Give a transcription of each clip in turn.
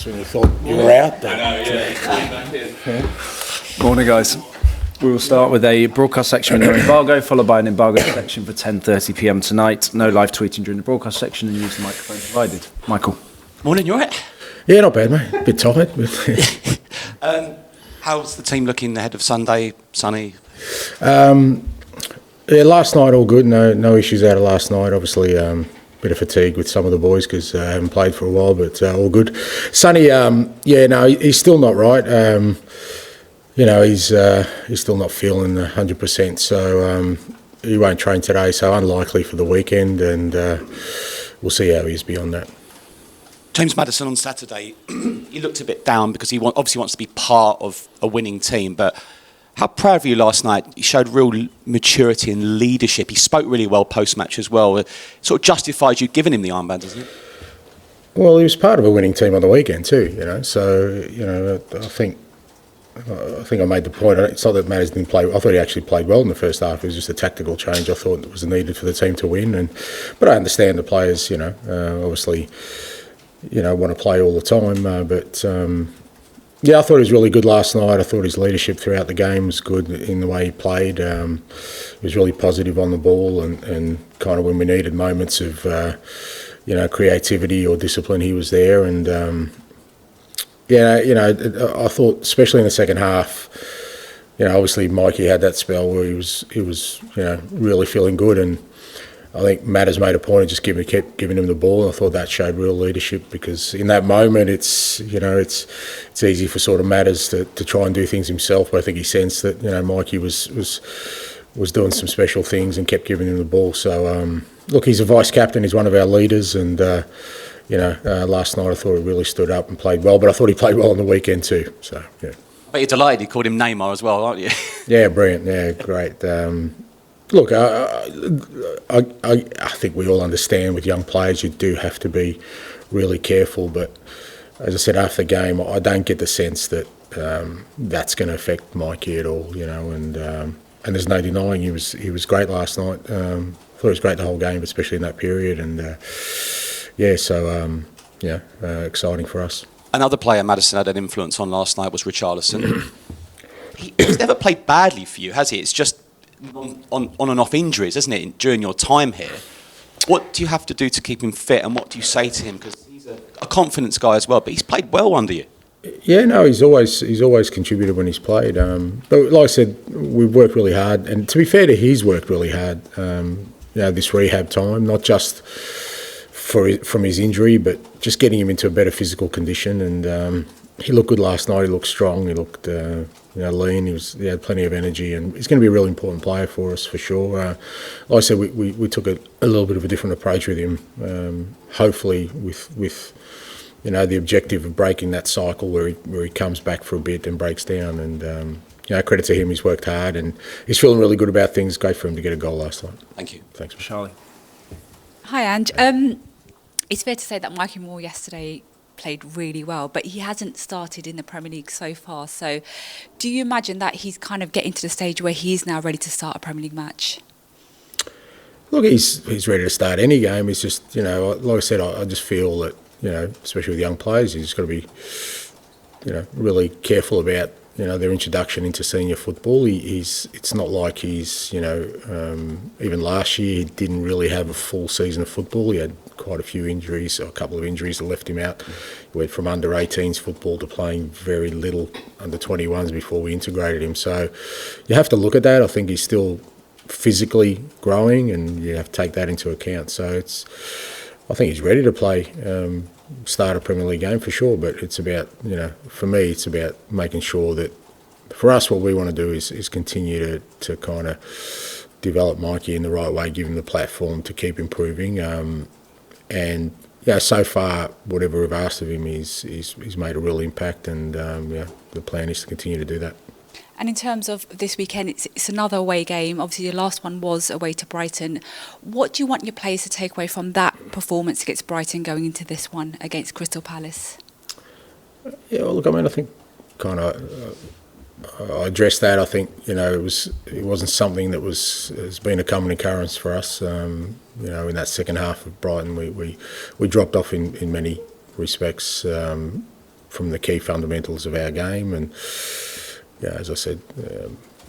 When you thought you were out there. Morning, guys. We will start with a broadcast section with no embargo, followed by an embargo section for 10:30 p.m. tonight. No live tweeting during the broadcast section, and use the microphone provided. Michael. Morning, you all right? Yeah, not bad, mate. A bit tired. How's the team looking ahead of Sunday? Sunny? Yeah, last night all good. No issues out of last night. Obviously, bit of fatigue with some of the boys because I haven't played for a while, but all good. Sonny, he's still not right. He's still not feeling 100%, so he won't train today, so unlikely for the weekend, and we'll see how he is beyond that. James Maddison on Saturday, he looked a bit down because he obviously wants to be part of a winning team, but how proud of you last night. He showed real maturity and leadership. He spoke really well post-match as well. It sort of justifies you giving him the armband, doesn't it? Well, he was part of a winning team on the weekend too, so, I think I made the point. It's not that Madders didn't play. I thought he actually played well in the first half. It was just a tactical change I thought that was needed for the team to win. But I understand the players, obviously, want to play all the time. I thought he was really good last night. I thought his leadership throughout the game was good in the way he played. He was really positive on the ball and kind of when we needed moments of, creativity or discipline, he was there. And, I thought, especially in the second half, obviously Mikey had that spell where he was really feeling good, and I think Matters made a point of just kept giving him the ball, and I thought that showed real leadership because in that moment it's easy for sort of Matters to try and do things himself, but I think he sensed that Mikey was doing some special things and kept giving him the ball. So look, he's a vice captain, he's one of our leaders, and last night I thought he really stood up and played well, but I thought he played well on the weekend too. So yeah. But you're delighted he called him Neymar as well, aren't you? Yeah, brilliant. Yeah, great. Look, I think we all understand with young players you do have to be really careful, but as I said after the game, I don't get the sense that that's going to affect Mikey at all, and there's no denying he was great last night. I thought he was great the whole game, especially in that period, and exciting for us. Another player Maddison had an influence on last night was Richarlison. He's never played badly for you, has he? It's just on and off injuries, isn't it, during your time here? What do you have to do to keep him fit, and what do you say to him? Because he's a confidence guy as well, but he's played well under you. Yeah, no, he's always contributed when he's played. But like I said, we've worked really hard, and to be fair to he's worked really hard. This rehab time, not just from his injury, but just getting him into a better physical condition. And he looked good last night. He looked strong. He looked lean. He had plenty of energy, and he's going to be a really important player for us for sure. Like I said, we took a little bit of a different approach with him. Hopefully, with the objective of breaking that cycle where he comes back for a bit and breaks down. And credit to him, he's worked hard and he's feeling really good about things. Great for him to get a goal last night. Thank you. Thanks, Charlie. Hi, Ange. It's fair to say that Mikey Moore yesterday played really well, but he hasn't started in the Premier League so far. So do you imagine that he's kind of getting to the stage where he's now ready to start a Premier League match? Look, he's ready to start any game. It's just, like I said, I just feel that, especially with young players, he's got to be, really careful about, their introduction into senior football. It's not like he's, even last year he didn't really have a full season of football. He had quite a few injuries, a couple of injuries that left him out. He went from under 18s football to playing very little under 21s before we integrated him. So you have to look at that. I think he's still physically growing, and you have to take that into account. So I think he's ready to play, start a Premier League game for sure. But it's about, for me, it's about making sure that for us, what we want to do is continue to kind of develop Mikey in the right way, give him the platform to keep improving. So far, whatever we've asked of him, he's made a real impact, and the plan is to continue to do that. And in terms of this weekend, it's another away game. Obviously, your last one was away to Brighton. What do you want your players to take away from that performance against Brighton going into this one against Crystal Palace? Yeah, well, look, I think kind of I addressed that. I think it wasn't something that has been a common occurrence for us. In that second half of Brighton, we dropped off in many respects. from the key fundamentals of our game. And as I said,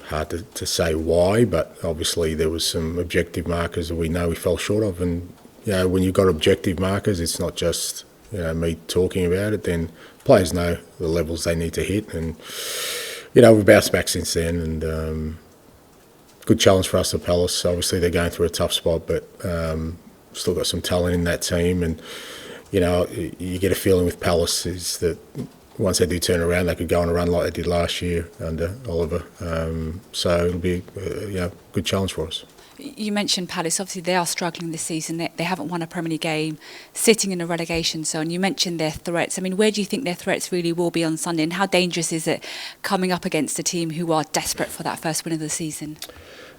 hard to say why, but obviously there was some objective markers that we know we fell short of. And when you've got objective markers, it's not just me talking about it. Then players know the levels they need to hit, and we've bounced back since then. And good challenge for us at Palace. Obviously they're going through a tough spot, but still got some talent in that team. And you get a feeling with Palace is that once they do turn around, they could go on a run like they did last year under Oliver. So it'll be a good challenge for us. You mentioned Palace. Obviously, they are struggling this season. They haven't won a Premier League game, sitting in a relegation zone. You mentioned their threats. I mean, where do you think their threats really will be on Sunday? And how dangerous is it coming up against a team who are desperate for that first win of the season?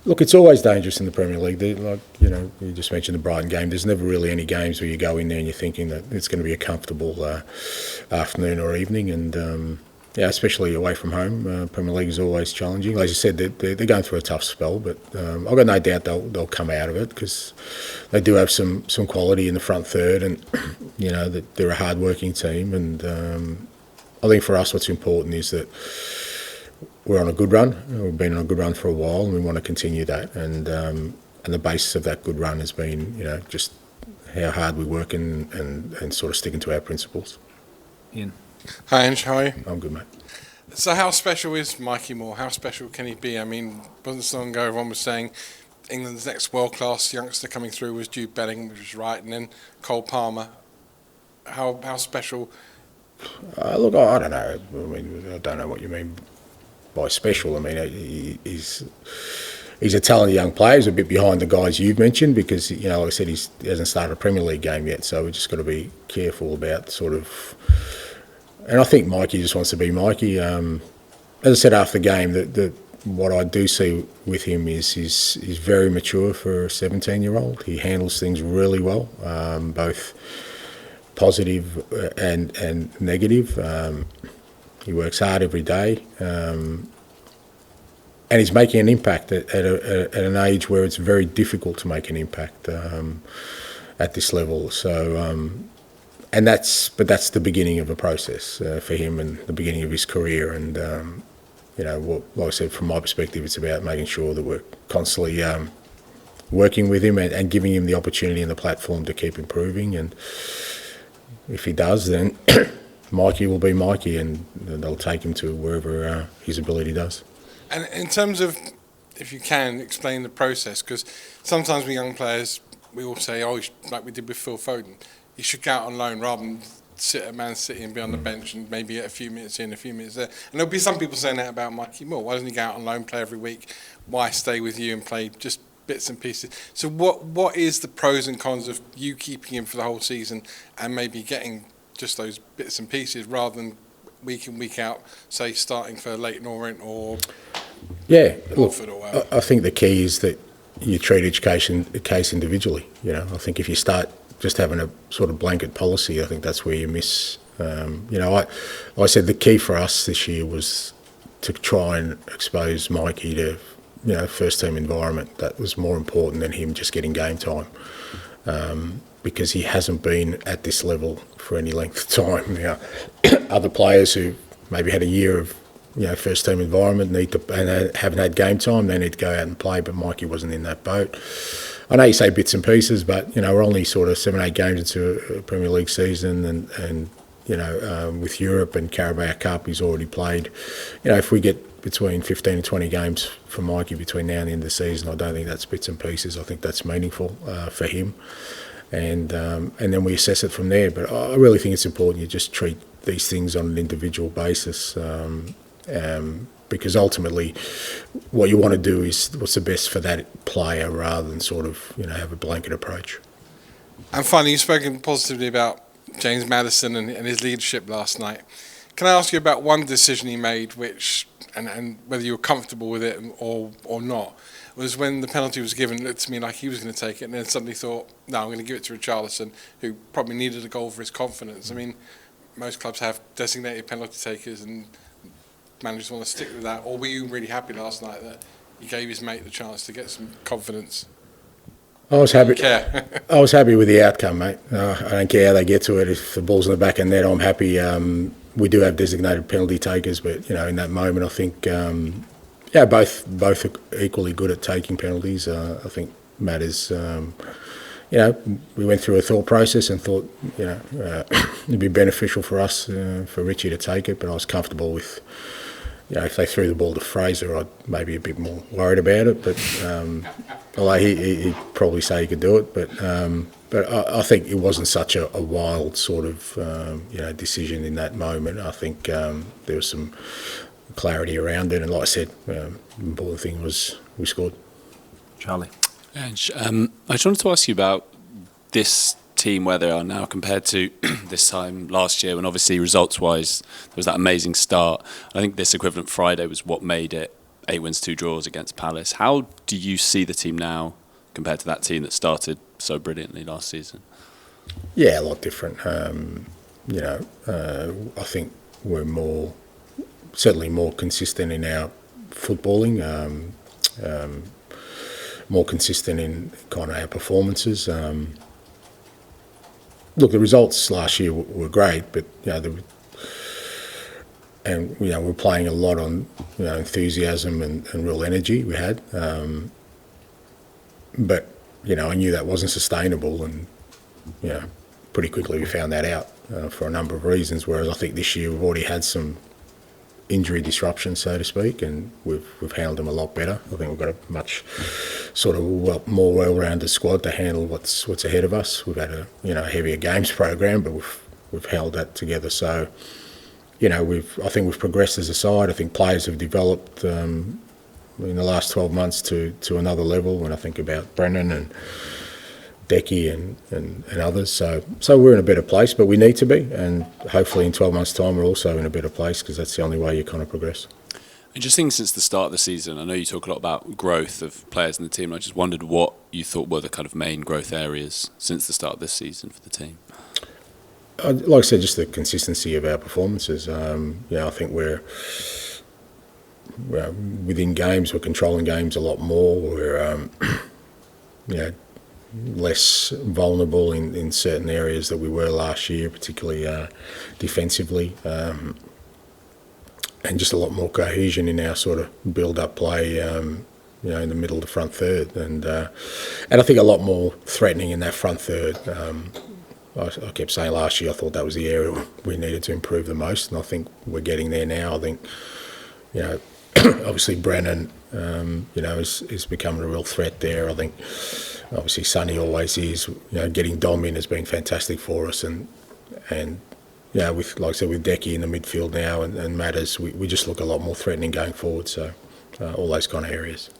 Look, it's always dangerous in the Premier League. You just mentioned the Brighton game. There's never really any games where you go in there and you're thinking that it's going to be a comfortable afternoon or evening. And especially away from home, Premier League is always challenging. Like you said, they're going through a tough spell, but I've got no doubt they'll come out of it because they do have some quality in the front third, and that they're a hard-working team. And I think for us, what's important is that we're on a good run. We've been on a good run for a while, and we want to continue that. And the basis of that good run has been, just how hard we work and sort of sticking to our principles. Ian. Hi, Ange. How are you? I'm good, mate. So how special is Mikey Moore? How special can he be? I mean, wasn't so long ago everyone was saying England's next world-class youngster coming through was Jude Bellingham, which was right, and then Cole Palmer. How special? Look, I don't know. I mean, I don't know what you mean by special. I mean, he's a talented young player. He's a bit behind the guys you've mentioned because, like I said, he hasn't started a Premier League game yet. So we've just got to be careful about sort of. And I think Mikey just wants to be Mikey. As I said after the game, what I do see with him is he's very mature for a 17-year-old. He handles things really well, both positive and negative. He works hard every day, and he's making an impact at an age where it's very difficult to make an impact at this level. So. And that's the beginning of a process for him and the beginning of his career. And like I said, from my perspective, it's about making sure that we're constantly working with him and giving him the opportunity and the platform to keep improving. And if he does, then Mikey will be Mikey, and they'll take him to wherever his ability does. And in terms of, if you can, explain the process, because sometimes with young players, we all say, like we did with Phil Foden, you should go out on loan rather than sit at Man City and be on the bench and maybe get a few minutes in, a few minutes there. And there'll be some people saying that about Mikey Moore. Why doesn't he go out on loan, play every week? Why stay with you and play just bits and pieces? So what is the pros and cons of you keeping him for the whole season and maybe getting just those bits and pieces rather than week in, week out, say, starting for Leyton Orient or Watford or whatever? I think the key is that you treat each case individually. I think if you start just having a sort of blanket policy, I think that's where you miss. I said the key for us this year was to try and expose Mikey to, first team environment. That was more important than him just getting game time, because he hasn't been at this level for any length of time. Other players who maybe had a year of first team environment and haven't had game time, they need to go out and play. But Mikey wasn't in that boat. I know you say bits and pieces, but we're only sort of 7-8 games into a Premier League season, and with Europe and Carabao Cup, he's already played. If we get between 15 and 20 games for Mikey between now and the end of the season, I don't think that's bits and pieces. I think that's meaningful for him, and then we assess it from there. But I really think it's important you just treat these things on an individual basis. Because ultimately what you want to do is what's the best for that player rather than sort of, have a blanket approach. And finally, you've spoken positively about James Maddison and his leadership last night. Can I ask you about one decision he made, which, and whether you were comfortable with it or not, was when the penalty was given, it looked to me like he was going to take it, and then suddenly thought, no, I'm going to give it to Richarlison, who probably needed a goal for his confidence. I mean, most clubs have designated penalty takers and managers want to stick with that, or were you really happy last night that he gave his mate the chance to get some confidence? I was happy. I was happy with the outcome, mate. I don't care how they get to it. If the ball's in the back of the net, I'm happy. we do have designated penalty takers, but in that moment, I think both are equally good at taking penalties. I think Matt is. We went through a thought process and thought, it'd be beneficial for us, for Richie to take it, but I was comfortable with, if they threw the ball to Fraser, I'd maybe a bit more worried about it. But although he'd probably say he could do it, but I think it wasn't such a wild sort of, decision in that moment. I think there was some clarity around it, and like I said, the important thing was we scored. Charlie. Ange, I just wanted to ask you about this team, where they are now compared to this time last year, when obviously results-wise there was that amazing start. I think this equivalent Friday was what made it 8 wins, 2 draws against Palace. How do you see the team now compared to that team that started so brilliantly last season? Yeah, a lot different. I think we're certainly more consistent in our footballing. More consistent in kind of our performances. Look, the results last year were great, but we're playing a lot on enthusiasm and real energy we had. But I knew that wasn't sustainable, and pretty quickly we found that out for a number of reasons. Whereas I think this year we've already had some injury disruption, so to speak, and we've handled them a lot better. I think we've got a much sort of more well-rounded squad to handle what's ahead of us. We've had a heavier games program, but we've held that together. So I think we've progressed as a side. I think players have developed in the last 12 months to another level. When I think about Brennan and Decky and others, so we're in a better place, but we need to be, and hopefully in 12 months' time we're also in a better place, because that's the only way you kind of progress. And just thinking since the start of the season, I know you talk a lot about growth of players in the team. I just wondered what you thought were the kind of main growth areas since the start of this season for the team. Like I said, just the consistency of our performances. I think we're within games, we're controlling games a lot more. We're less vulnerable in certain areas that we were last year, particularly defensively, and just a lot more cohesion in our sort of build-up play, in the middle of the front third, and I think a lot more threatening in that front third. I kept saying last year I thought that was the area we needed to improve the most, and I think we're getting there now. I think, obviously Brennan, is becoming a real threat there. I think obviously Sonny always is. Getting Dom in has been fantastic for us, and with, like I said, with Decky in the midfield now and Matters, we just look a lot more threatening going forward. So all those kind of areas.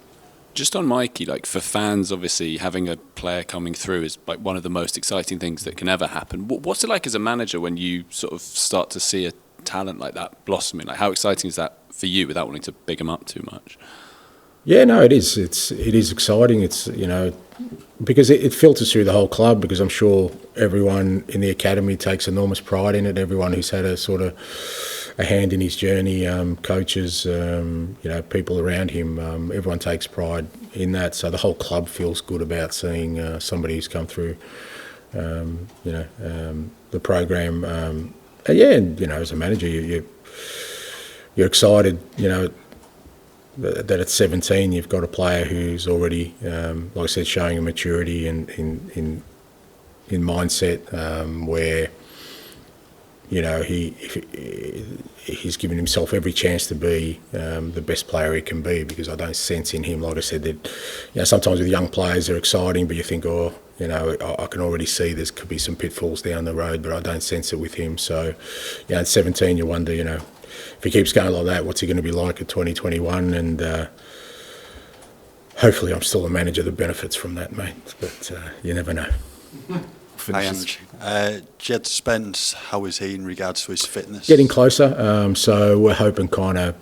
Just on Mikey, like for fans, obviously having a player coming through is like one of the most exciting things that can ever happen. What's it like as a manager when you sort of start to see a talent like that blossoming? Like, how exciting is that for you, without wanting to big him up too much? Yeah, no, it is. It is exciting. It's because it filters through the whole club, because I'm sure everyone in the academy takes enormous pride in it. Everyone who's had a hand in his journey, coaches, people around him, everyone takes pride in that. So the whole club feels good about seeing somebody who's come through, the program. As a manager, you're excited, that at 17 you've got a player who's already, like I said, showing a maturity in mindset, where he's given himself every chance to be the best player he can be, because I don't sense in him, like I said, that sometimes with young players they're exciting, but you think, I can already see there could be some pitfalls down the road, but I don't sense it with him. So, at 17 you wonder, if he keeps going like that, what's he going to be like at 2021? And hopefully I'm still a manager that benefits from that, mate. But you never know. Hi, Ange. Jed Spence, how is he in regards to his fitness? Getting closer. So we're hoping kind of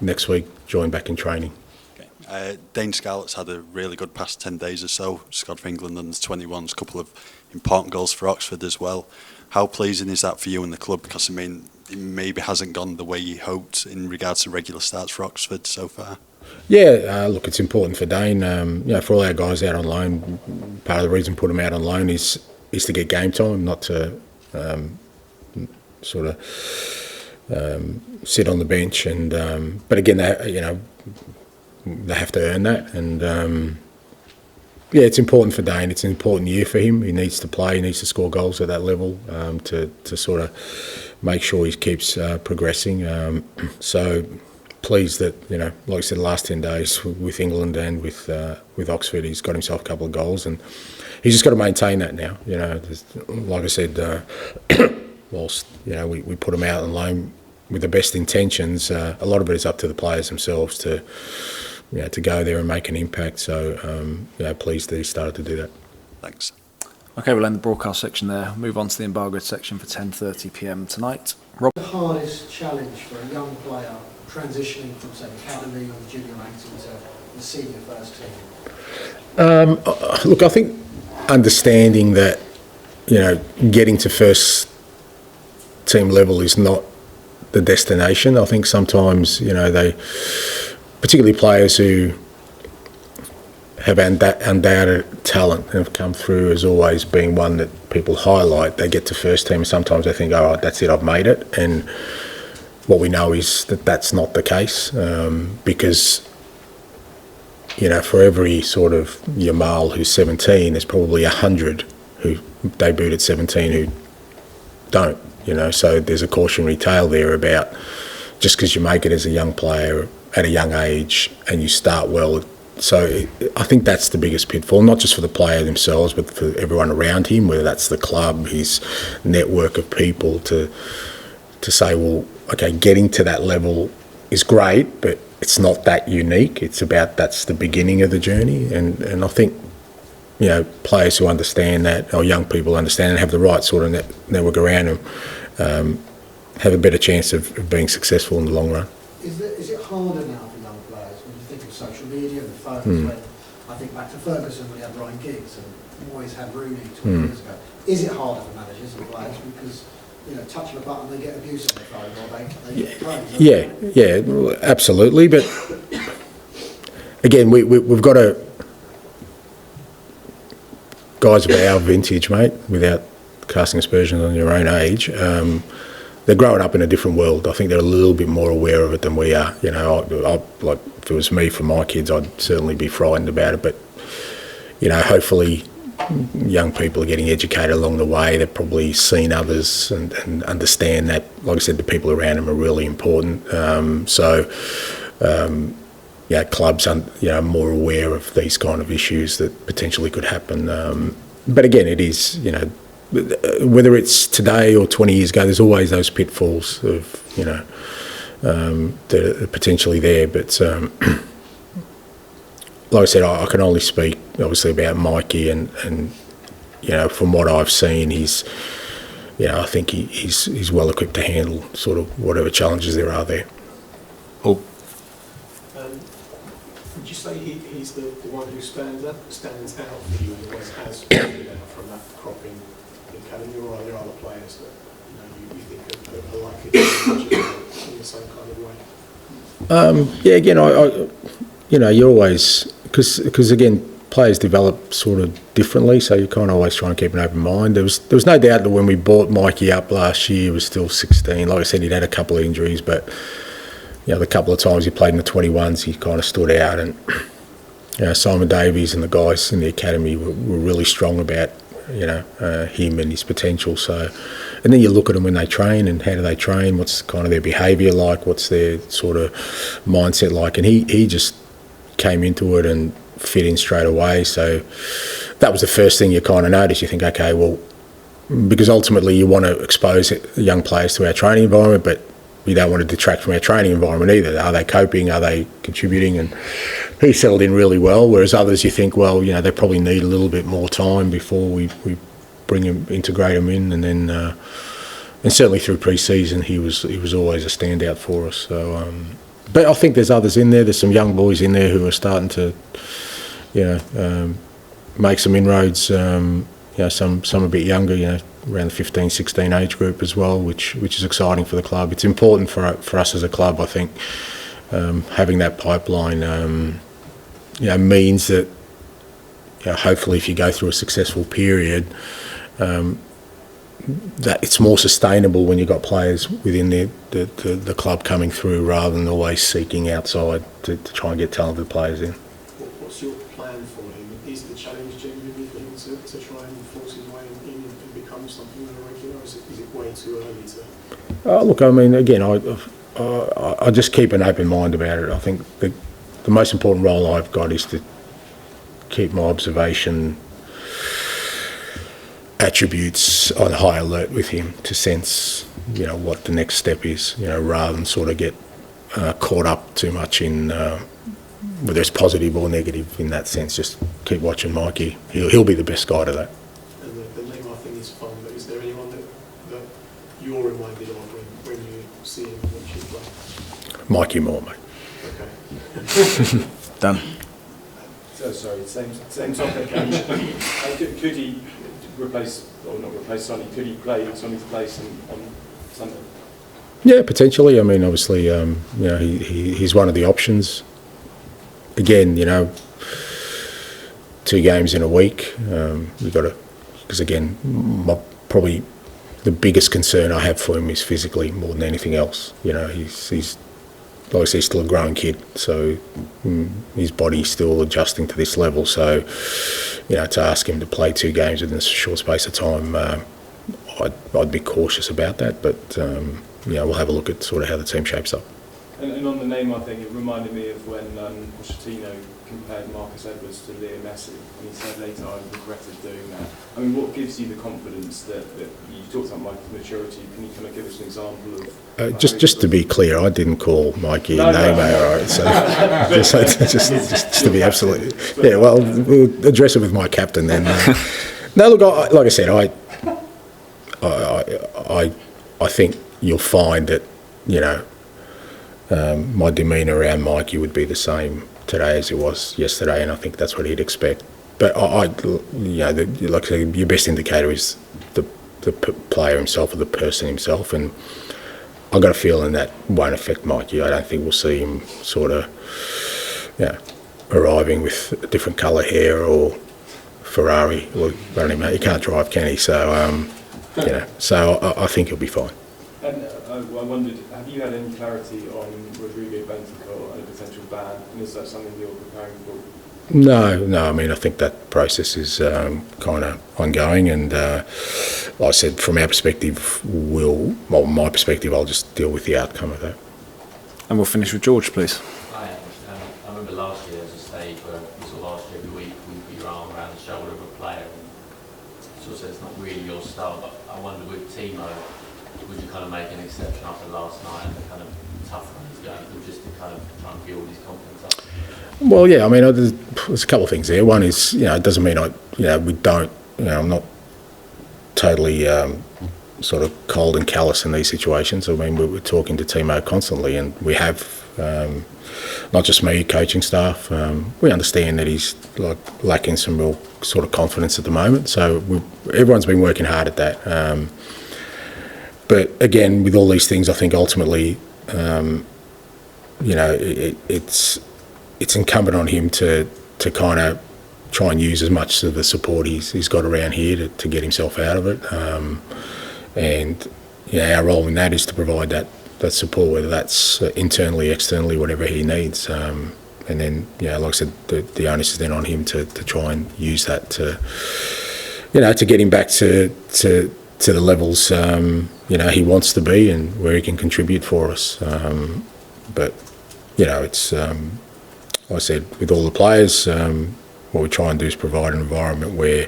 next week join back in training. Okay. Dane Scarlett's had a really good past 10 days or so. Scored for England and 21's, a couple of important goals for Oxford as well. How pleasing is that for you and the club? Because, it maybe hasn't gone the way you hoped in regards to regular starts for Oxford so far. Yeah, look, it's important for Dane. For all our guys out on loan, part of the reason we put them out on loan is to get game time, not to sit on the bench, and but again, they have to earn that, and yeah, it's important for Dane. It's an important year for him. He needs to play. He needs to score goals at that level to sort of make sure he keeps progressing. So pleased that, like I said, the last 10 days with England and with Oxford, he's got himself a couple of goals, and he's just got to maintain that now. Like I said, whilst we put him out on loan with the best intentions, a lot of it is up to the players themselves to go there and make an impact. So, pleased that he started to do that. Thanks. Okay, we'll end the broadcast section there. Move on to the Embargoed section for 10:30 p.m. tonight. Rob. The hardest challenge for a young player transitioning from, say, academy or junior ranks into the senior first team? Look, I think understanding that, getting to first team level is not the destination. I think sometimes, they, particularly players who have undoubted talent and have come through as always being one that people highlight, they get to first team and sometimes they think, oh, that's it, I've made it. And what we know is that that's not the case, because, for every sort of Yamal who's 17, there's probably 100 who debuted at 17 who don't, so there's a cautionary tale there about just because you make it as a young player at a young age and you start well. So I think that's the biggest pitfall, not just for the player themselves, but for everyone around him, whether that's the club, his network of people, to say, well, okay, getting to that level is great, but it's not that unique. It's about, that's the beginning of the journey. And I think, players who understand that, or young people understand and have the right sort of network around them, have a better chance of being successful in the long run. Is it harder now for young players when you think of social media and phones? When I think back to Ferguson when he had Ryan Giggs and Moyes had Rooney 20 years ago. Is it harder for managers and players because, touching a button, they get abuse on the phone, or they get praised? Yeah, absolutely. But again, we've got to, guys of our vintage, mate, without casting aspersions on your own age, they're growing up in a different world. I think they're a little bit more aware of it than we are. Like if it was me for my kids, I'd certainly be frightened about it. But hopefully, young people are getting educated along the way. They've probably seen others and understand that, like I said, the people around them are really important. Clubs are more aware of these kind of issues that potentially could happen. But again, it is, whether it's today or 20 years ago, there's always those pitfalls of, that are potentially there. But like I said, I can only speak obviously about Mikey, and from what I've seen, he's, I think he's well equipped to handle sort of whatever challenges there are there. Paul. Would you say he's the one who stands out for you and always has stood out from that crop in academy, or are there other players that you think are likely to be in the same kind of way? Again, you're always, because again, players develop sort of differently, so you kind of always try and keep an open mind. There was no doubt that when we bought Mikey up last year, he was still 16. Like I said, he'd had a couple of injuries, but the couple of times he played in the 21s, he kind of stood out. And Simon Davies and the guys in the academy were really strong about him and his potential. So, and then you look at them when they train, and how do they train? What's kind of their behaviour like? What's their sort of mindset like? And he just came into it and fit in straight away. So that was the first thing you kind of notice. You think, okay, well, because ultimately you want to expose young players to our training environment, but we don't want to detract from our training environment either. Are they coping? Are they contributing? And he settled in really well, whereas others you think, well, they probably need a little bit more time before we bring him, integrate him in. And then, and certainly through pre-season, he was always a standout for us. So, but I think there's others in there. There's some young boys in there who are starting to, make some inroads. Some a bit younger, around the 15, 16 age group as well, which is exciting for the club. It's important for us as a club, I think, having that pipeline, means that, hopefully if you go through a successful period, that it's more sustainable when you've got players within the club coming through rather than always seeking outside to try and get talented players in. What's your plan for him? Is the challenge genuinely for him to try and force his way in and become something of a regular, or is it way too early to... Look, I mean, again, I just keep an open mind about it. I think the most important role I've got is to keep my observation attributes on high alert with him to sense, what the next step is, rather than sort of get caught up too much in whether it's positive or negative in that sense. Just keep watching Mikey. He'll be the best guide of that. And the Neymar thing is fun, but is there anyone that you're reminded of when you see him watch him play? Mikey Moore, mate. Okay. Done. So sorry, same topic. Could he replace, or not replace Sonny? Could he play Sonny's place on Sunday? Yeah, potentially. I mean, obviously, he's one of the options. Again, 2 games in a week. We've got to, because again, probably the biggest concern I have for him is physically more than anything else. He's like I say, still a growing kid, so his body's still adjusting to this level. So, to ask him to play 2 games within a short space of time, I'd be cautious about that. But we'll have a look at sort of how the team shapes up. And on the Neymar thing, it reminded me of when Pochettino compared Marcus Edwards to Leo Messi, and he said later, I regretted doing that. I mean, what gives you the confidence that you talked about Mikey's maturity? Can you kind of give us an example of? Just to be clear, I didn't call Mikey Neymar, all right? So just to be absolutely, yeah. Well, we'll address it with my captain then. No, look, like I said, I think you'll find that my demeanour around Mikey would be the same today as it was yesterday, and I think that's what he'd expect. But like I said, your best indicator is the player himself or the person himself, and I've got a feeling that won't affect Mikey. I don't think we'll see him sort of, arriving with a different colour hair or Ferrari. Well, I don't know, he can't drive, can he? So, so I think he'll be fine. And I wondered, have you had any clarity on Rodrigo Bentancur and a potential ban? And is that something you're preparing for? No. I mean, I think that process is kind of ongoing, and like I said, from our perspective, my perspective, I'll just deal with the outcome of that. And we'll finish with George, please. Hi, I remember last year there was a stage where you sort of asked you every week, you put your arm around the shoulder of a player, and sort of said it's not really your style, but I wonder with Timo, would you kind of make an exception after last night and the kind of tough run he's going through, just to kind of try and build his confidence up? Well, yeah, I mean, there's a couple of things there. One is, it doesn't mean we don't, I'm not totally sort of cold and callous in these situations. I mean, we're talking to Timo constantly, and we have, not just me, coaching staff, we understand that he's lacking some real sort of confidence at the moment. So everyone's been working hard at that. But again, with all these things, I think ultimately, it's incumbent on him to kind of try and use as much of the support he's got around here to get himself out of it. And our role in that is to provide that support, whether that's internally, externally, whatever he needs. And then, like I said, the onus is then on him to try and use that to get him back to the levels he wants to be and where he can contribute for us. But it's like I said, with all the players, what we try and do is provide an environment where,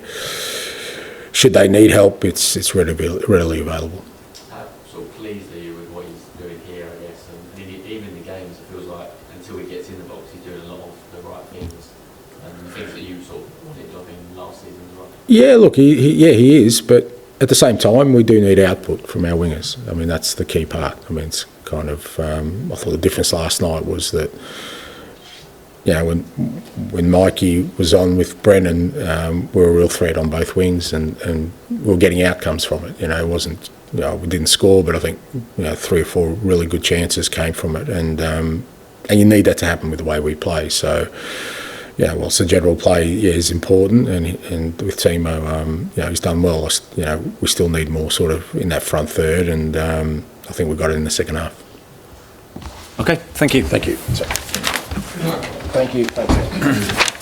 should they need help, it's readily available. How sort of pleased are you with what he's doing here, I guess, and even in the games, it feels like until he gets in the box, he's doing a lot of the right things and things that you sort of wanted of him last season as well. Yeah, look, he is, but at the same time, we do need output from our wingers. I mean, that's the key part. I mean, it's kind of, I thought the difference last night was that, when Mikey was on with Brennan, we were a real threat on both wings, and we were getting outcomes from it. It wasn't, we didn't score, but I think 3 or 4 really good chances came from it, and you need that to happen with the way we play. So, yeah, whilst the general play is important, and with Timo, he's done well. We still need more sort of in that front third, and I think we got it in the second half. Okay, thank you. Thank you. Thank you.